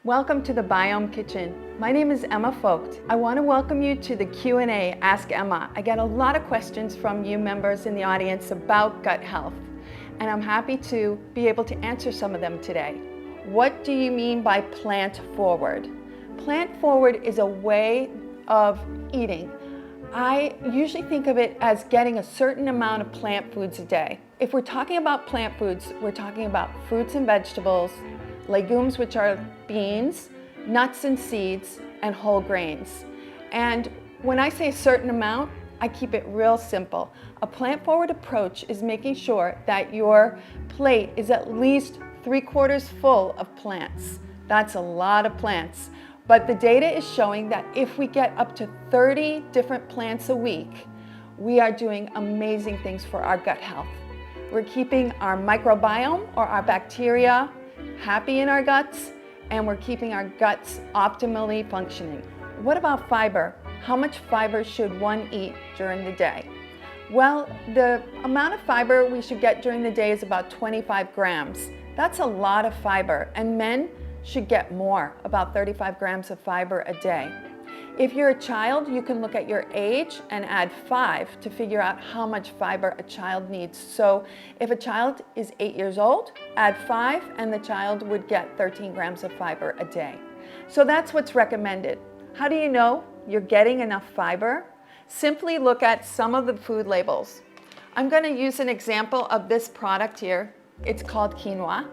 Welcome to the Biome Kitchen. My name is Emma Vogt. I want to welcome you to the Q&A Ask Emma. I get a lot of questions from you members in the audience about gut health, and I'm happy to be able to answer some of them today. What do you mean by plant forward? Plant forward is a way of eating. I usually think of it as getting a certain amount of plant foods a day. If we're talking about plant foods, we're talking about fruits and vegetables, legumes, which are beans, nuts and seeds, and whole grains. And when I say a certain amount, I keep it real simple. A plant-forward approach is making sure that your plate is at least 3/4 full of plants. That's a lot of plants. But the data is showing that if we get up to 30 different plants a week, we are doing amazing things for our gut health. We're keeping our microbiome, or our bacteria, happy in our guts, and we're keeping our guts optimally functioning. What about fiber? How much fiber should one eat during the day? Well, the amount of fiber we should get during the day is about 25 grams. That's a lot of fiber, and men should get more, about 35 grams of fiber a day. If you're a child, you can look at your age and add 5 to figure out how much fiber a child needs. So if a child is 8 years old, add 5 and the child would get 13 grams of fiber a day. So that's what's recommended. How do you know you're getting enough fiber? Simply look at some of the food labels. I'm going to use an example of this product here. It's called quinoa,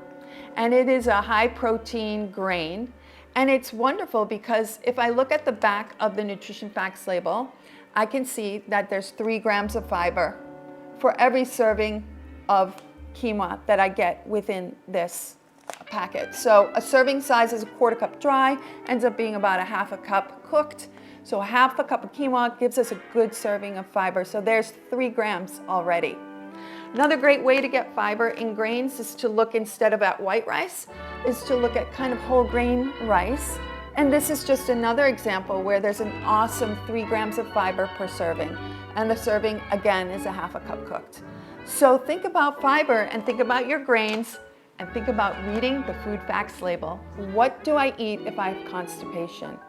and it is a high protein grain. And it's wonderful because if I look at the back of the nutrition facts label, I can see that there's 3 grams of fiber for every serving of quinoa that I get within this packet. So a serving size is 1/4 cup dry, ends up being about 1/2 cup cooked. So 1/2 cup of quinoa gives us a good serving of fiber. So there's 3 grams already. Another great way to get fiber in grains is to look, instead of at white rice, is to look at kind of whole grain rice. And this is just another example where there's an awesome 3 grams of fiber per serving. And the serving, again, is 1/2 cup cooked. So think about fiber and think about your grains and think about reading the food facts label. What do I eat if I have constipation?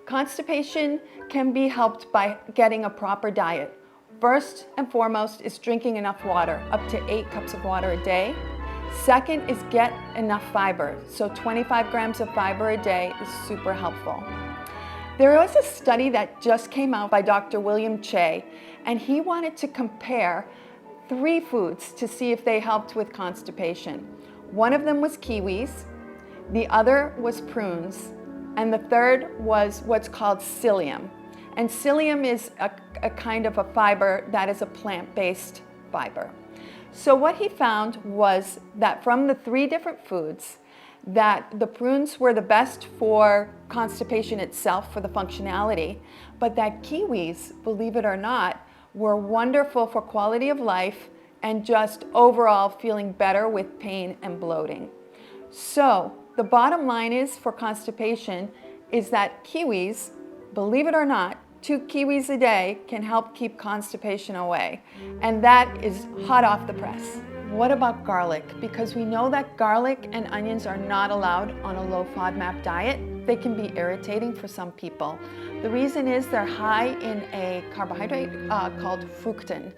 Constipation can be helped by getting a proper diet. First and foremost is drinking enough water, up to 8 cups of water a day. Second is get enough fiber. So 25 grams of fiber a day is super helpful. There was a study that just came out by Dr. William Che, and he wanted to compare 3 foods to see if they helped with constipation. One of them was kiwis, the other was prunes, and the third was what's called psyllium. And psyllium is a kind of a fiber that is a plant-based fiber. So what he found was that from the 3 different foods, that the prunes were the best for constipation itself, for the functionality, but that kiwis, believe it or not, were wonderful for quality of life and just overall feeling better with pain and bloating. So the bottom line is, for constipation, is that kiwis, believe it or not, 2 kiwis a day can help keep constipation away. And that is hot off the press. What about garlic? Because we know that garlic and onions are not allowed on a low FODMAP diet. They can be irritating for some people. The reason is they're high in a carbohydrate called fructan.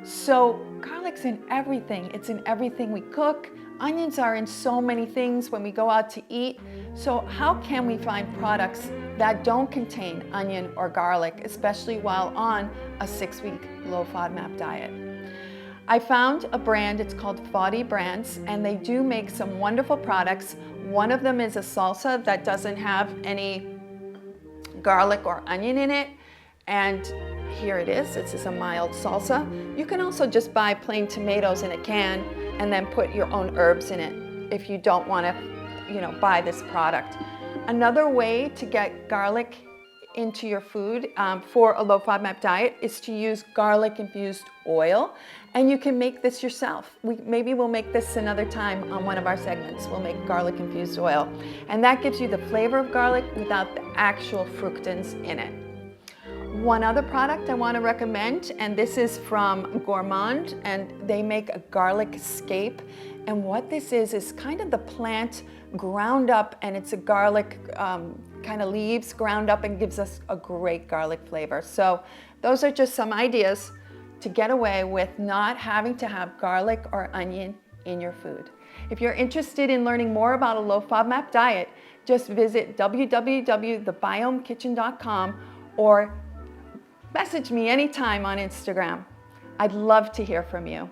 So garlic's in everything. It's in everything we cook. Onions are in so many things when we go out to eat. So how can we find products that don't contain onion or garlic, especially while on a 6-week low FODMAP diet? I found a brand, it's called FODMAP brands, and they do make some wonderful products. One of them is a salsa that doesn't have any garlic or onion in it. And here it is, this is a mild salsa. You can also just buy plain tomatoes in a can and then put your own herbs in it if you don't want to, buy this product. Another way to get garlic into your food for a low FODMAP diet is to use garlic infused oil, and you can make this yourself. Maybe we'll make this another time on one of our segments. We'll make garlic infused oil, and that gives you the flavor of garlic without the actual fructans in it. One other product I want to recommend, and this is from Gourmand, and they make a garlic escape. And what this is kind of the plant ground up, and it's a garlic kind of leaves ground up and gives us a great garlic flavor. So those are just some ideas to get away with not having to have garlic or onion in your food. If you're interested in learning more about a low FODMAP diet, just visit www.thebiomekitchen.com or message me anytime on Instagram. I'd love to hear from you.